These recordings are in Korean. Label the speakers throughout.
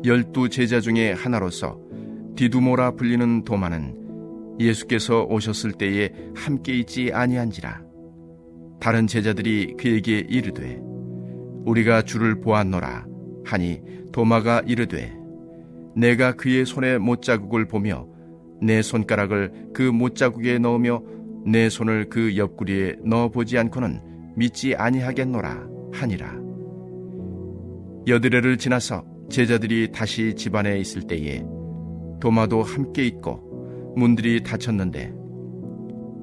Speaker 1: 12 제자 중에 하나로서 디두모라 불리는 도마는 예수께서 오셨을 때에 함께 있지 아니한지라. 다른 제자들이 그에게 이르되 우리가 주를 보았노라 하니 도마가 이르되 내가 그의 손에 못자국을 보며 내 손가락을 그 못자국에 넣으며 내 손을 그 옆구리에 넣어보지 않고는 믿지 아니하겠노라 하니라. 여드레를 지나서 제자들이 다시 집안에 있을 때에 도마도 함께 있고 문들이 닫혔는데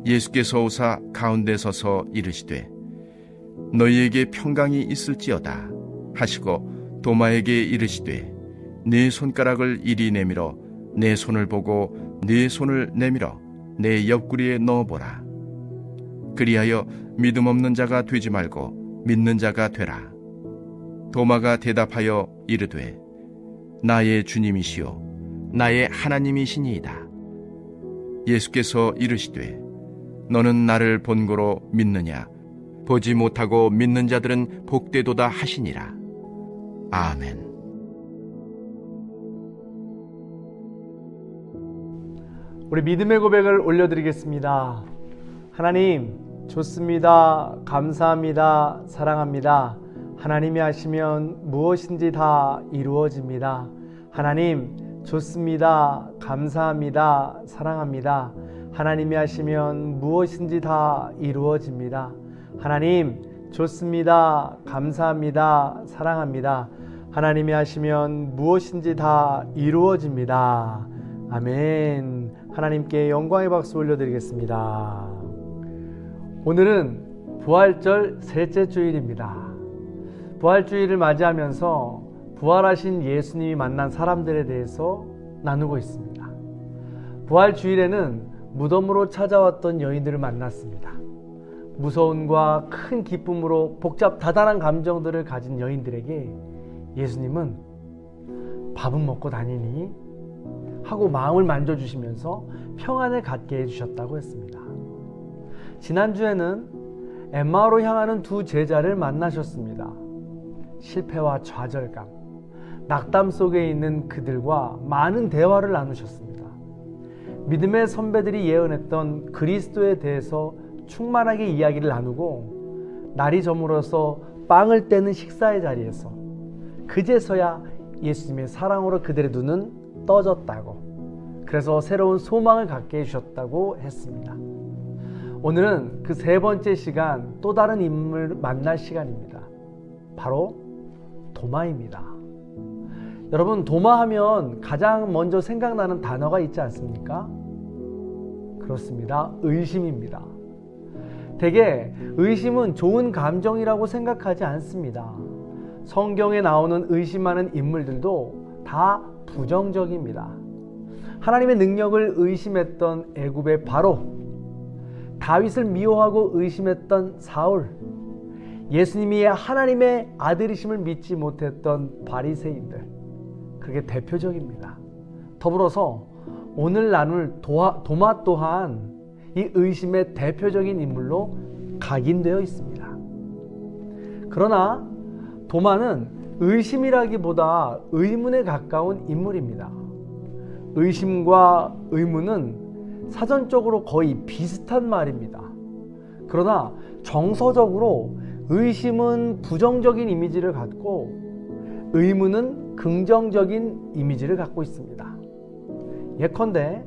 Speaker 1: 예수께서 오사 가운데 서서 이르시되 너희에게 평강이 있을지어다 하시고 도마에게 이르시되 네 손가락을 이리 내밀어 내 손을 보고 네 손을 내밀어 내 옆구리에 넣어보라. 그리하여 믿음 없는 자가 되지 말고 믿는 자가 되라. 도마가 대답하여 이르되 나의 주님이시요 나의 하나님이시니이다. 예수께서 이르시되 너는 나를 본고로 믿느냐? 보지 못하고 믿는 자들은 복되도다 하시니라. 아멘.
Speaker 2: 우리 믿음의 고백을 올려드리겠습니다. 하나님, 좋습니다. 감사합니다. 사랑합니다. 하나님이 하시면 무엇인지 다 이루어집니다. 하나님, 좋습니다. 감사합니다. 사랑합니다. 하나님이 하시면 무엇인지 다 이루어집니다. 하나님, 좋습니다. 감사합니다. 사랑합니다. 하나님이 하시면 무엇인지 다 이루어집니다. 아멘. 하나님께 영광의 박수 올려드리겠습니다. 오늘은 부활절 셋째 주일입니다. 부활주일을 맞이하면서 부활하신 예수님이 만난 사람들에 대해서 나누고 있습니다. 부활주일에는 무덤으로 찾아왔던 여인들을 만났습니다. 무서움과 큰 기쁨으로 다단한 감정들을 가진 여인들에게 예수님은 밥은 먹고 다니니? 하고 마음을 만져주시면서 평안을 갖게 해주셨다고 했습니다. 지난주에는 엠마오로 향하는 두 제자를 만나셨습니다. 실패와 좌절감, 낙담 속에 있는 그들과 많은 대화를 나누셨습니다. 믿음의 선배들이 예언했던 그리스도에 대해서 충만하게 이야기를 나누고 날이 저물어서 빵을 떼는 식사의 자리에서 그제서야 예수님의 사랑으로 그들의 눈은 떠졌다고, 그래서 새로운 소망을 갖게 해주셨다고 했습니다. 오늘은 그 세 번째 시간, 또 다른 인물을 만날 시간입니다. 바로 도마입니다. 여러분, 도마하면 가장 먼저 생각나는 단어가 있지 않습니까? 그렇습니다. 의심입니다. 대개 의심은 좋은 감정이라고 생각하지 않습니다. 성경에 나오는 의심하는 인물들도 다 부정적입니다. 하나님의 능력을 의심했던 애굽의 바로, 다윗을 미워하고 의심했던 사울, 예수님이 하나님의 아들이심을 믿지 못했던 바리새인들, 그게 대표적입니다. 더불어서 오늘 나눌 도마 또한 이 의심의 대표적인 인물로 각인되어 있습니다. 그러나 도마는 의심이라기보다 의문에 가까운 인물입니다. 의심과 의문은 사전적으로 거의 비슷한 말입니다. 그러나 정서적으로 의심은 부정적인 이미지를 갖고 의문은 긍정적인 이미지를 갖고 있습니다. 예컨대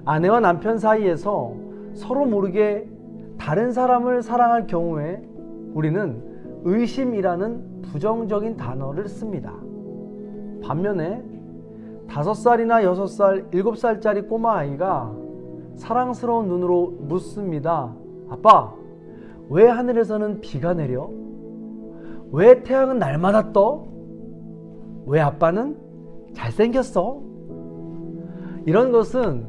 Speaker 2: 아내와 남편 사이에서 서로 모르게 다른 사람을 사랑할 경우에 우리는 의심이라는 부정적인 단어를 씁니다. 반면에 5살이나 6살, 7살짜리 꼬마아이가 사랑스러운 눈으로 묻습니다. 아빠, 왜 하늘에서는 비가 내려? 왜 태양은 날마다 떠? 왜 아빠는 잘생겼어? 이런 것은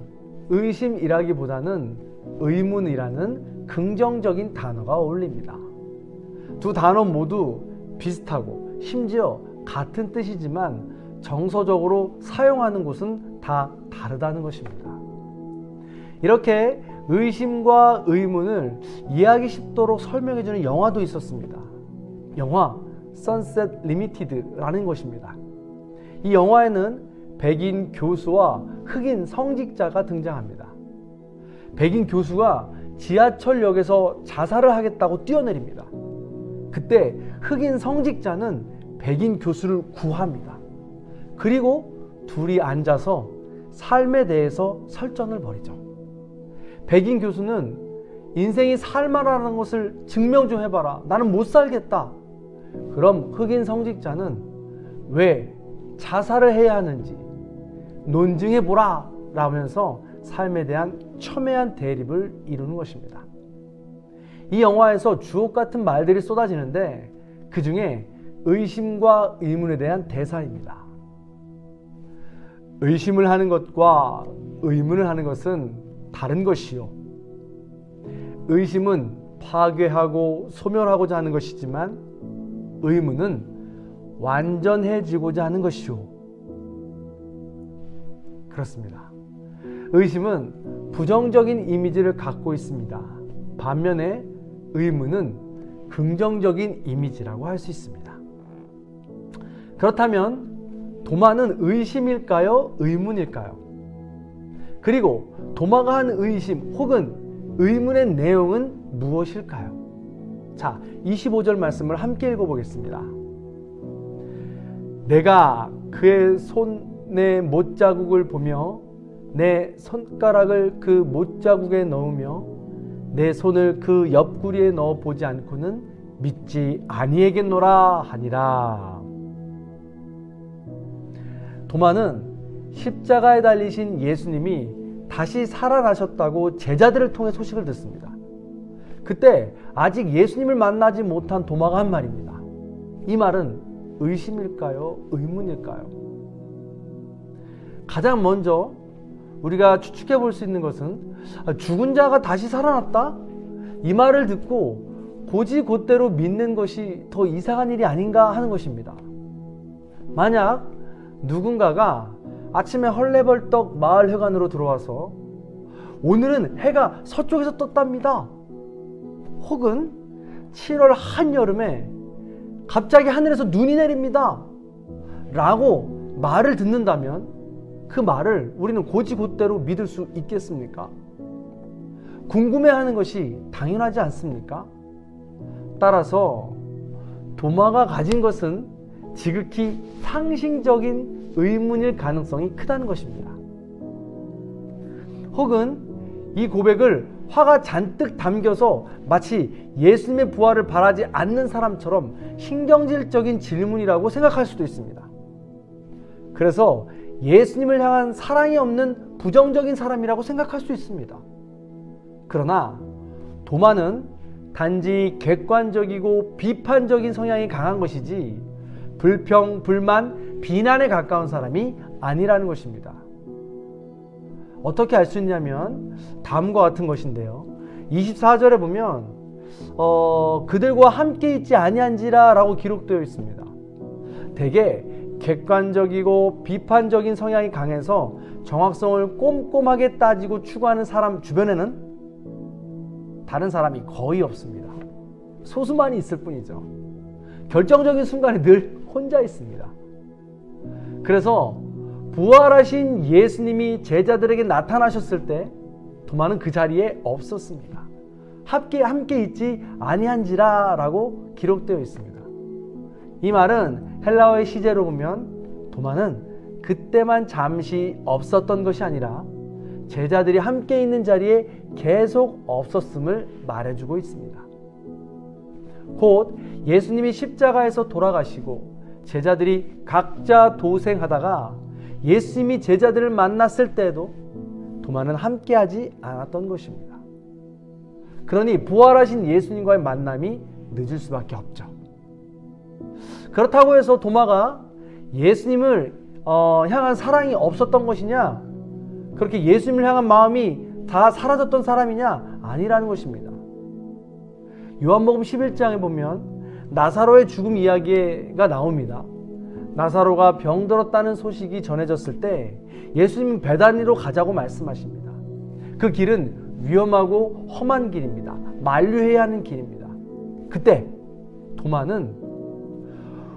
Speaker 2: 의심이라기보다는 의문이라는 긍정적인 단어가 어울립니다. 두 단어 모두 비슷하고 심지어 같은 뜻이지만 정서적으로 사용하는 곳은 다 다르다는 것입니다. 이렇게 의심과 의문을 이해하기 쉽도록 설명해주는 영화도 있었습니다. 영화 선셋 리미티드라는 것입니다. 이 영화에는 백인 교수와 흑인 성직자가 등장합니다. 백인 교수가 지하철역에서 자살을 하겠다고 뛰어내립니다. 그때 흑인 성직자는 백인 교수를 구합니다. 그리고 둘이 앉아서 삶에 대해서 설전을 벌이죠. 백인 교수는 인생이 살만하는 것을 증명 좀 해봐라. 나는 못 살겠다. 그럼 흑인 성직자는 왜 자살을 해야 하는지 논증해보라 라면서 삶에 대한 첨예한 대립을 이루는 것입니다. 이 영화에서 주옥 같은 말들이 쏟아지는데 그 중에 의심과 의문에 대한 대사입니다. 의심을 하는 것과 의문을 하는 것은 다른 것이요. 의심은 파괴하고 소멸하고자 하는 것이지만 의문은 완전해지고자 하는 것이요. 그렇습니다. 의심은 부정적인 이미지를 갖고 있습니다. 반면에 의문은 긍정적인 이미지라고 할 수 있습니다. 그렇다면 도마는 의심일까요? 의문일까요? 그리고 도마가 한 의심 혹은 의문의 내용은 무엇일까요? 자, 25절 말씀을 함께 읽어보겠습니다. 내가 그의 손의 못자국을 보며 내 손가락을 그 못자국에 넣으며 내 손을 그 옆구리에 넣어 보지 않고는 믿지 아니하겠노라 하니라. 도마는 십자가에 달리신 예수님이 다시 살아나셨다고 제자들을 통해 소식을 듣습니다. 그때 아직 예수님을 만나지 못한 도마가 한 말입니다. 이 말은 의심일까요? 의문일까요? 가장 먼저 우리가 추측해 볼 수 있는 것은 죽은 자가 다시 살아났다? 이 말을 듣고 고지곧대로 믿는 것이 더 이상한 일이 아닌가 하는 것입니다. 만약 누군가가 아침에 헐레벌떡 마을회관으로 들어와서 오늘은 해가 서쪽에서 떴답니다. 혹은 7월 한여름에 갑자기 하늘에서 눈이 내립니다. 라고 말을 듣는다면 그 말을 우리는 고지곧대로 믿을 수 있겠습니까? 궁금해하는 것이 당연하지 않습니까? 따라서 도마가 가진 것은 지극히 상식적인 의문일 가능성이 크다는 것입니다. 혹은 이 고백을 화가 잔뜩 담겨서 마치 예수님의 부활을 바라지 않는 사람처럼 신경질적인 질문이라고 생각할 수도 있습니다. 그래서 예수님을 향한 사랑이 없는 부정적인 사람이라고 생각할 수 있습니다. 그러나 도마는 단지 객관적이고 비판적인 성향이 강한 것이지 불평, 불만, 비난에 가까운 사람이 아니라는 것입니다. 어떻게 알 수 있냐면 다음과 같은 것인데요. 24절에 보면 그들과 함께 있지 아니한지라 라고 기록되어 있습니다. 대개 객관적이고 비판적인 성향이 강해서 정확성을 꼼꼼하게 따지고 추구하는 사람 주변에는 다른 사람이 거의 없습니다. 소수만이 있을 뿐이죠. 결정적인 순간에 늘 혼자 있습니다. 그래서 부활하신 예수님이 제자들에게 나타나셨을 때 도마는 그 자리에 없었습니다. 함께 있지 아니한지라 라고 기록되어 있습니다. 이 말은 헬라어의 시제로 보면 도마는 그때만 잠시 없었던 것이 아니라 제자들이 함께 있는 자리에 계속 없었음을 말해주고 있습니다. 곧 예수님이 십자가에서 돌아가시고 제자들이 각자 도생하다가 예수님이 제자들을 만났을 때에도 도마는 함께하지 않았던 것입니다. 그러니 부활하신 예수님과의 만남이 늦을 수밖에 없죠. 그렇다고 해서 도마가 예수님을 향한 사랑이 없었던 것이냐, 그렇게 예수님을 향한 마음이 다 사라졌던 사람이냐, 아니라는 것입니다. 요한복음 11장에 보면 나사로의 죽음 이야기가 나옵니다. 나사로가 병들었다는 소식이 전해졌을 때 예수님은 베다니로 가자고 말씀하십니다. 그 길은 위험하고 험한 길입니다. 만류해야 하는 길입니다. 그때 도마는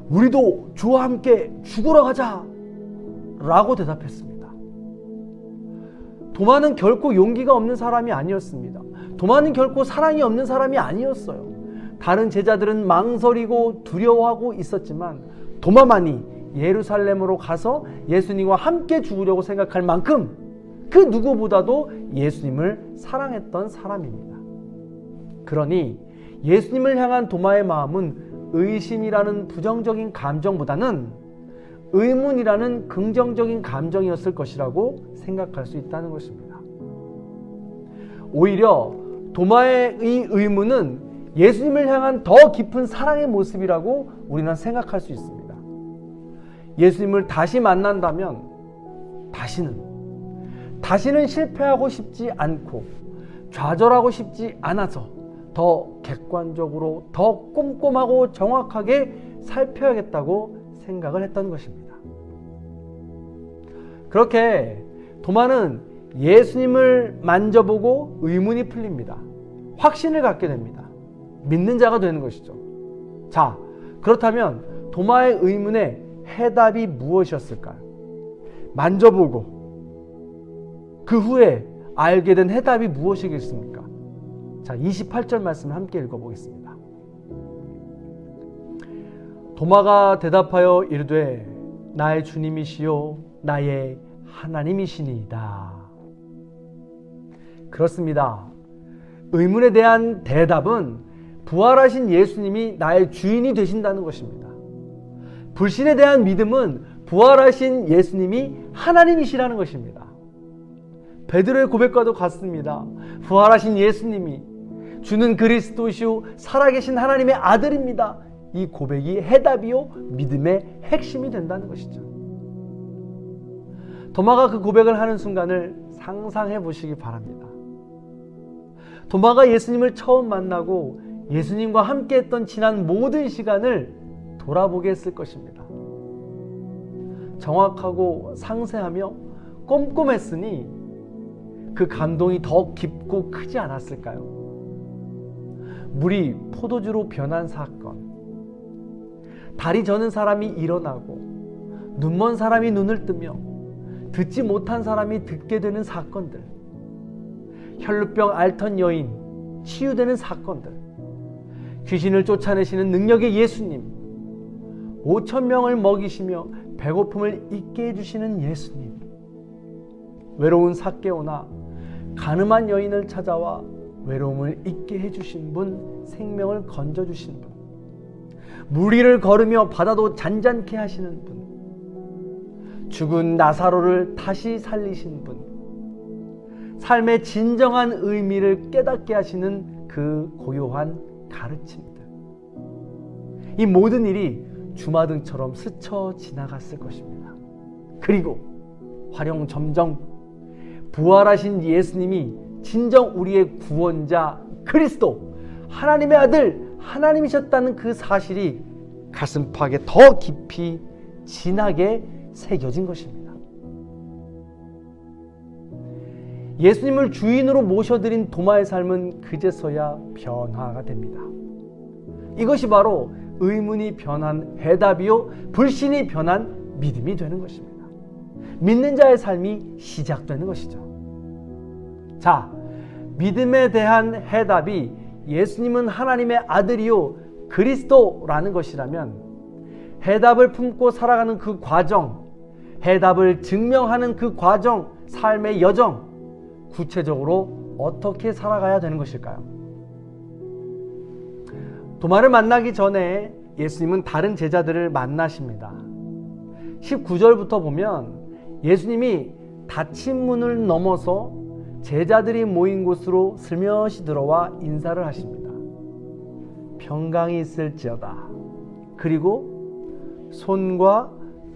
Speaker 2: 우리도 주와 함께 죽으러 가자 라고 대답했습니다. 도마는 결코 용기가 없는 사람이 아니었습니다. 도마는 결코 사랑이 없는 사람이 아니었어요. 다른 제자들은 망설이고 두려워하고 있었지만 도마만이 예루살렘으로 가서 예수님과 함께 죽으려고 생각할 만큼 그 누구보다도 예수님을 사랑했던 사람입니다. 그러니 예수님을 향한 도마의 마음은 의심이라는 부정적인 감정보다는 의문이라는 긍정적인 감정이었을 것이라고 생각할 수 있다는 것입니다. 오히려 도마의 이 의문은 예수님을 향한 더 깊은 사랑의 모습이라고 우리는 생각할 수 있습니다. 예수님을 다시 만난다면 다시는 실패하고 싶지 않고 좌절하고 싶지 않아서 더 객관적으로 더 꼼꼼하고 정확하게 살펴야겠다고 생각을 했던 것입니다. 그렇게 도마는 예수님을 만져보고 의문이 풀립니다. 확신을 갖게 됩니다. 믿는 자가 되는 것이죠. 자, 그렇다면 도마의 의문의 해답이 무엇이었을까요? 만져보고 그 후에 알게 된 해답이 무엇이겠습니까? 자, 28절 말씀을 함께 읽어보겠습니다. 도마가 대답하여 이르되 나의 주님이시요 나의 하나님이시니이다. 그렇습니다. 의문에 대한 대답은 부활하신 예수님이 나의 주인이 되신다는 것입니다. 불신에 대한 믿음은 부활하신 예수님이 하나님이시라는 것입니다. 베드로의 고백과도 같습니다. 부활하신 예수님이 주는 그리스도시요 살아계신 하나님의 아들입니다. 이 고백이 해답이요 믿음의 핵심이 된다는 것이죠. 도마가 그 고백을 하는 순간을 상상해 보시기 바랍니다. 도마가 예수님을 처음 만나고 예수님과 함께 했던 지난 모든 시간을 돌아보게 했을 것입니다. 정확하고 상세하며 꼼꼼했으니 그 감동이 더 깊고 크지 않았을까요? 물이 포도주로 변한 사건, 다리 저는 사람이 일어나고 눈먼 사람이 눈을 뜨며 듣지 못한 사람이 듣게 되는 사건들, 혈루병 앓던 여인 치유되는 사건들, 귀신을 쫓아내시는 능력의 예수님, 5,000명을 먹이시며 배고픔을 잊게 해주시는 예수님, 외로운 삭개오나 가늠한 여인을 찾아와 외로움을 잊게 해주신 분, 생명을 건져주신 분, 무리를 걸으며 바다도 잔잔케 하시는 분, 죽은 나사로를 다시 살리신 분, 삶의 진정한 의미를 깨닫게 하시는 그 고요한 가르침들, 이 모든 일이 주마등처럼 스쳐 지나갔을 것입니다. 그리고 화룡점정 부활하신 예수님이 진정 우리의 구원자 그리스도 하나님의 아들 하나님이셨다는 그 사실이 가슴팍에 더 깊이 진하게 새겨진 것입니다. 예수님을 주인으로 모셔드린 도마의 삶은 그제서야 변화가 됩니다. 이것이 바로 의문이 변한 해답이요 불신이 변한 믿음이 되는 것입니다. 믿는 자의 삶이 시작되는 것이죠. 자, 믿음에 대한 해답이 예수님은 하나님의 아들이요 그리스도라는 것이라면 해답을 품고 살아가는 그 과정, 해답을 증명하는 그 과정, 삶의 여정, 구체적으로 어떻게 살아가야 되는 것일까요? 도마를 만나기 전에 예수님은 다른 제자들을 만나십니다. 19절부터 보면 예수님이 닫힌 문을 넘어서 제자들이 모인 곳으로 슬며시 들어와 인사를 하십니다. 평강이 있을지어다. 그리고 손과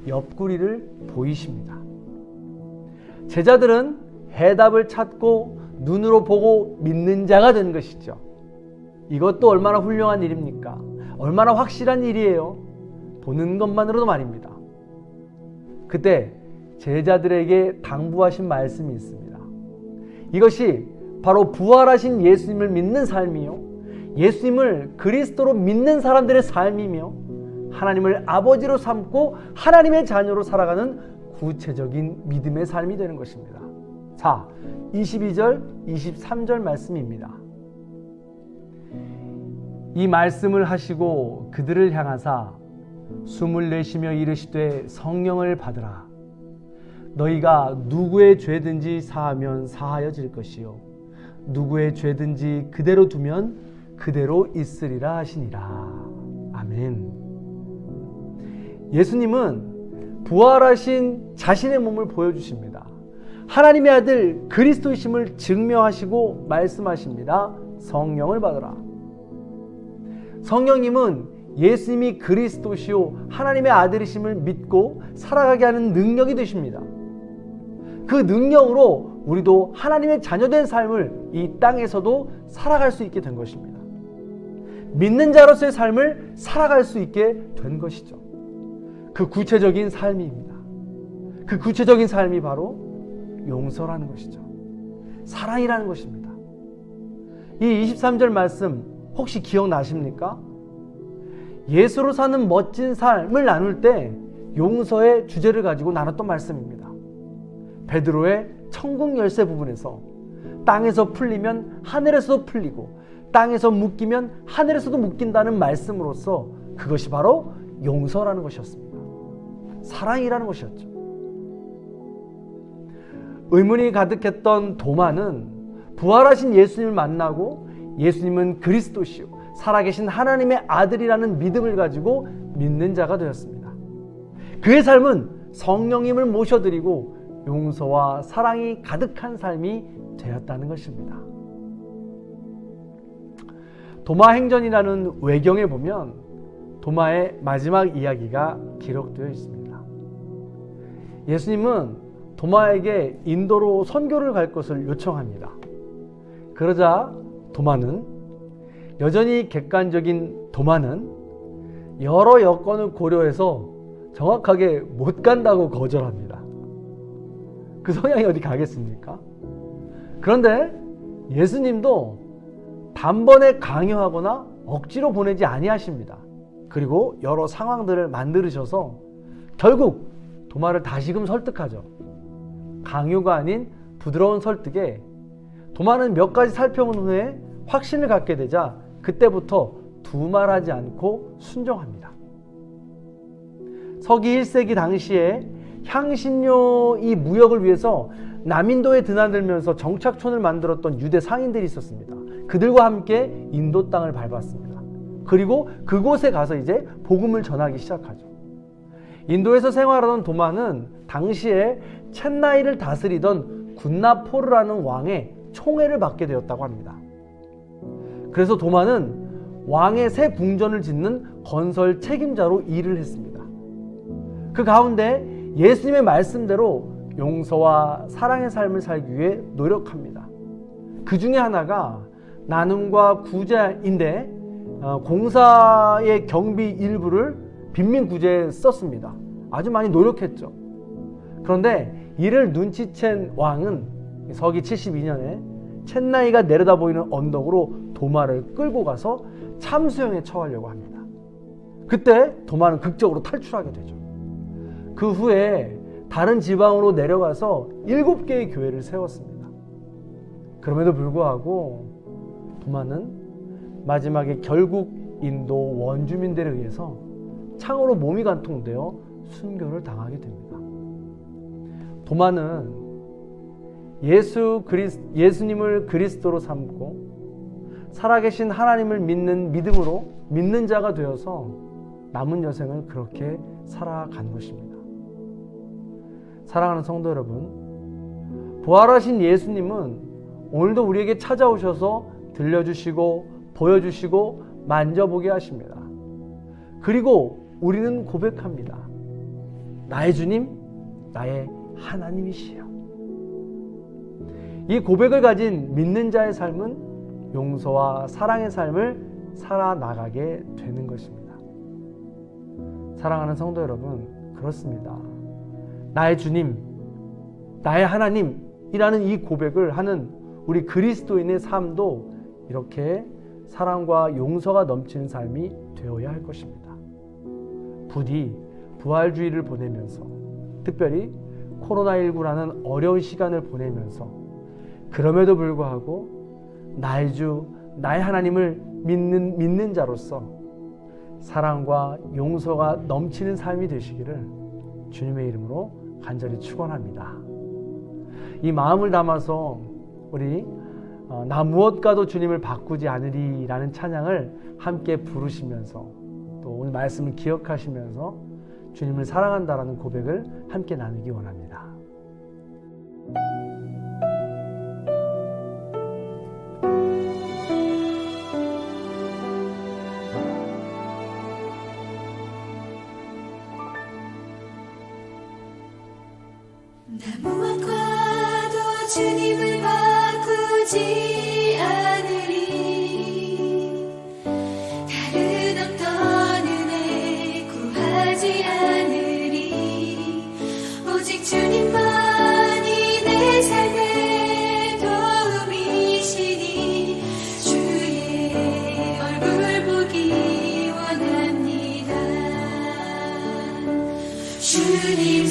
Speaker 2: 옆구리를 보이십니다. 제자들은 해답을 찾고 눈으로 보고 믿는 자가 된 것이죠. 이것도 얼마나 훌륭한 일입니까? 얼마나 확실한 일이에요. 보는 것만으로도 말입니다. 그때 제자들에게 당부하신 말씀이 있습니다. 이것이 바로 부활하신 예수님을 믿는 삶이요, 예수님을 그리스도로 믿는 사람들의 삶이며 하나님을 아버지로 삼고 하나님의 자녀로 살아가는 구체적인 믿음의 삶이 되는 것입니다. 자, 22절, 23절 말씀입니다. 이 말씀을 하시고 그들을 향하사 숨을 내쉬며 이르시되 성령을 받으라. 너희가 누구의 죄든지 사하면 사하여질 것이요 누구의 죄든지 그대로 두면 그대로 있으리라 하시니라. 아멘. 예수님은 부활하신 자신의 몸을 보여주십니다. 하나님의 아들 그리스도이심을 증명하시고 말씀하십니다. 성령을 받으라. 성령님은 예수님이 그리스도시요 하나님의 아들이심을 믿고 살아가게 하는 능력이 되십니다. 그 능력으로 우리도 하나님의 자녀된 삶을 이 땅에서도 살아갈 수 있게 된 것입니다. 믿는 자로서의 삶을 살아갈 수 있게 된 것이죠. 그 구체적인 삶입니다. 그 구체적인 삶이 바로 용서라는 것이죠. 사랑이라는 것입니다. 이 23절 말씀 혹시 기억나십니까? 예수로 사는 멋진 삶을 나눌 때 용서의 주제를 가지고 나눴던 말씀입니다. 베드로의 천국 열쇠 부분에서 땅에서 풀리면 하늘에서도 풀리고 땅에서 묶이면 하늘에서도 묶인다는 말씀으로써 그것이 바로 용서라는 것이었습니다. 사랑이라는 것이었죠. 의문이 가득했던 도마는 부활하신 예수님을 만나고 예수님은 그리스도시요 살아계신 하나님의 아들이라는 믿음을 가지고 믿는 자가 되었습니다. 그의 삶은 성령님을 모셔드리고 용서와 사랑이 가득한 삶이 되었다는 것입니다. 도마 행전이라는 외경에 보면 도마의 마지막 이야기가 기록되어 있습니다. 예수님은 도마에게 인도로 선교를 갈 것을 요청합니다. 그러자 여전히 객관적인 도마는 여러 여건을 고려해서 정확하게 못 간다고 거절합니다. 그 성향이 어디 가겠습니까? 그런데 예수님도 단번에 강요하거나 억지로 보내지 아니하십니다. 그리고 여러 상황들을 만들으셔서 결국 도마를 다시금 설득하죠. 강요가 아닌 부드러운 설득에 도마는 몇 가지 살펴본 후에 확신을 갖게 되자 그때부터 두말하지 않고 순종합니다. 서기 1세기 당시에 향신료 이 무역을 위해서 남인도에 드나들면서 정착촌을 만들었던 유대 상인들이 있었습니다. 그들과 함께 인도 땅을 밟았습니다. 그리고 그곳에 가서 이제 복음을 전하기 시작하죠. 인도에서 생활하던 도마는 당시에 첸나이를 다스리던 군나포르라는 왕의 총애를 받게 되었다고 합니다. 그래서 도마는 왕의 새 궁전을 짓는 건설 책임자로 일을 했습니다. 그 가운데 예수님의 말씀대로 용서와 사랑의 삶을 살기 위해 노력합니다. 그 중에 하나가 나눔과 구제인데 공사의 경비 일부를 빈민 구제에 썼습니다. 아주 많이 노력했죠. 그런데 이를 눈치챈 왕은 서기 72년에 첸나이가 내려다 보이는 언덕으로 도마를 끌고 가서 참수형에 처하려고 합니다. 그때 도마는 극적으로 탈출하게 되죠. 그 후에 다른 지방으로 내려가서 7개의 교회를 세웠습니다. 그럼에도 불구하고 도마는 마지막에 결국 인도 원주민들에 의해서 창으로 몸이 관통되어 순교를 당하게 됩니다. 도마는 예수님을 그리스도로 삼고 살아계신 하나님을 믿는 믿음으로 믿는 자가 되어서 남은 여생을 그렇게 살아간 것입니다. 사랑하는 성도 여러분, 부활하신 예수님은 오늘도 우리에게 찾아오셔서 들려주시고 보여주시고 만져보게 하십니다. 그리고 우리는 고백합니다. 나의 주님, 나의 하나님이시여. 이 고백을 가진 믿는 자의 삶은 용서와 사랑의 삶을 살아나가게 되는 것입니다. 사랑하는 성도 여러분, 그렇습니다. 나의 주님, 나의 하나님이라는 이 고백을 하는 우리 그리스도인의 삶도 이렇게 사랑과 용서가 넘치는 삶이 되어야 할 것입니다. 부디 부활주의를 보내면서 특별히 코로나19라는 어려운 시간을 보내면서 그럼에도 불구하고 나의 주, 나의 하나님을 믿는 자로서 사랑과 용서가 넘치는 삶이 되시기를 주님의 이름으로 간절히 축원합니다. 이 마음을 담아서 우리 나 무엇과도 주님을 바꾸지 않으리라는 찬양을 함께 부르시면서 또 오늘 말씀을 기억하시면서 주님을 사랑한다라는 고백을 함께 나누기 원합니다.
Speaker 3: 나 무엇과도 주님을 바꾸지 않으리 다른 어떤 은혜 구하지 않으리 오직 주님만이 내 삶의 도움이시니 주의 얼굴 보기 원합니다. 주님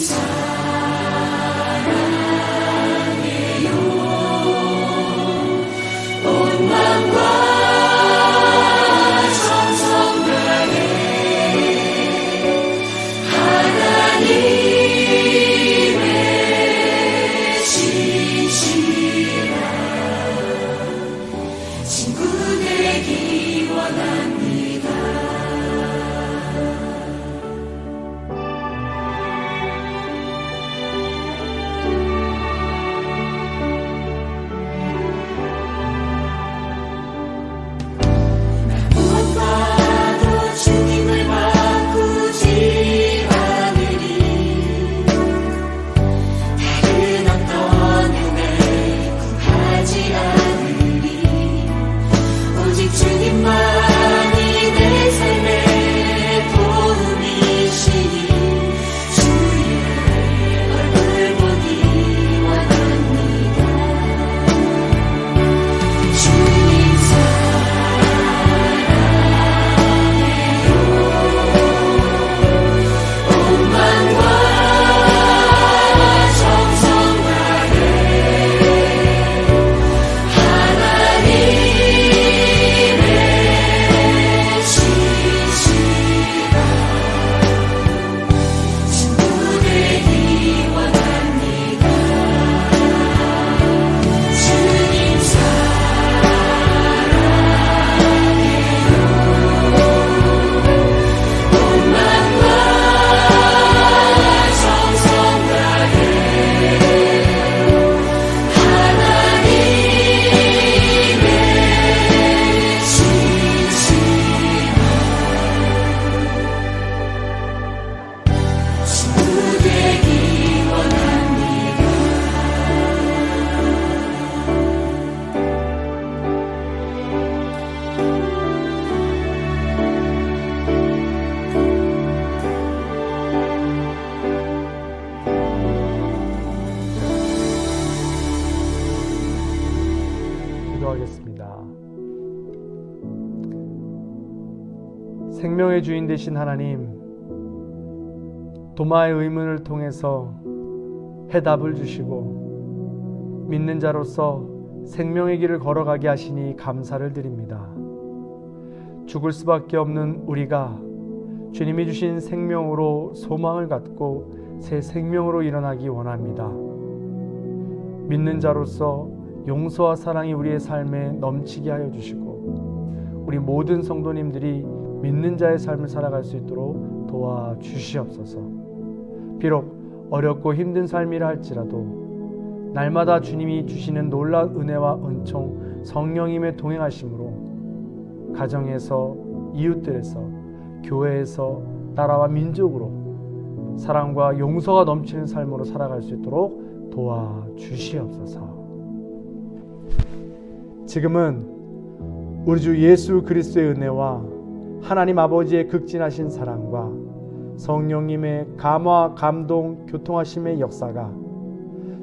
Speaker 2: 생명의 주인 되신 하나님, 도마의 의문을 통해서 해답을 주시고 믿는 자로서 생명의 길을 걸어가게 하시니 감사를 드립니다. 죽을 수밖에 없는 우리가 주님이 주신 생명으로 소망을 갖고 새 생명으로 일어나기 원합니다. 믿는 자로서 용서와 사랑이 우리의 삶에 넘치게 하여 주시고 우리 모든 성도님들이 믿는 자의 삶을 살아갈 수 있도록 도와주시옵소서. 비록 어렵고 힘든 삶이라 할지라도 날마다 주님이 주시는 놀라운 은혜와 은총, 성령님의 동행하심으로 가정에서, 이웃들에서, 교회에서, 나라와 민족으로 사랑과 용서가 넘치는 삶으로 살아갈 수 있도록 도와주시옵소서. 지금은 우리 주 예수 그리스도의 은혜와 하나님 아버지의 극진하신 사랑과 성령님의 감화, 감동, 교통하심의 역사가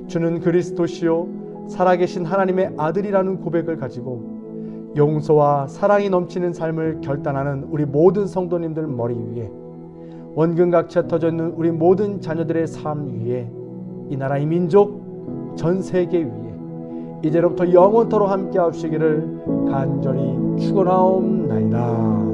Speaker 2: 주는 그리스도시요 살아계신 하나님의 아들이라는 고백을 가지고 용서와 사랑이 넘치는 삶을 결단하는 우리 모든 성도님들 머리 위에, 원근각체 터져 있는 우리 모든 자녀들의 삶 위에 이 나라 이 민족 전 세계 위에 이제로부터 영원토록 함께 하시기를 간절히 축원하옵나이다.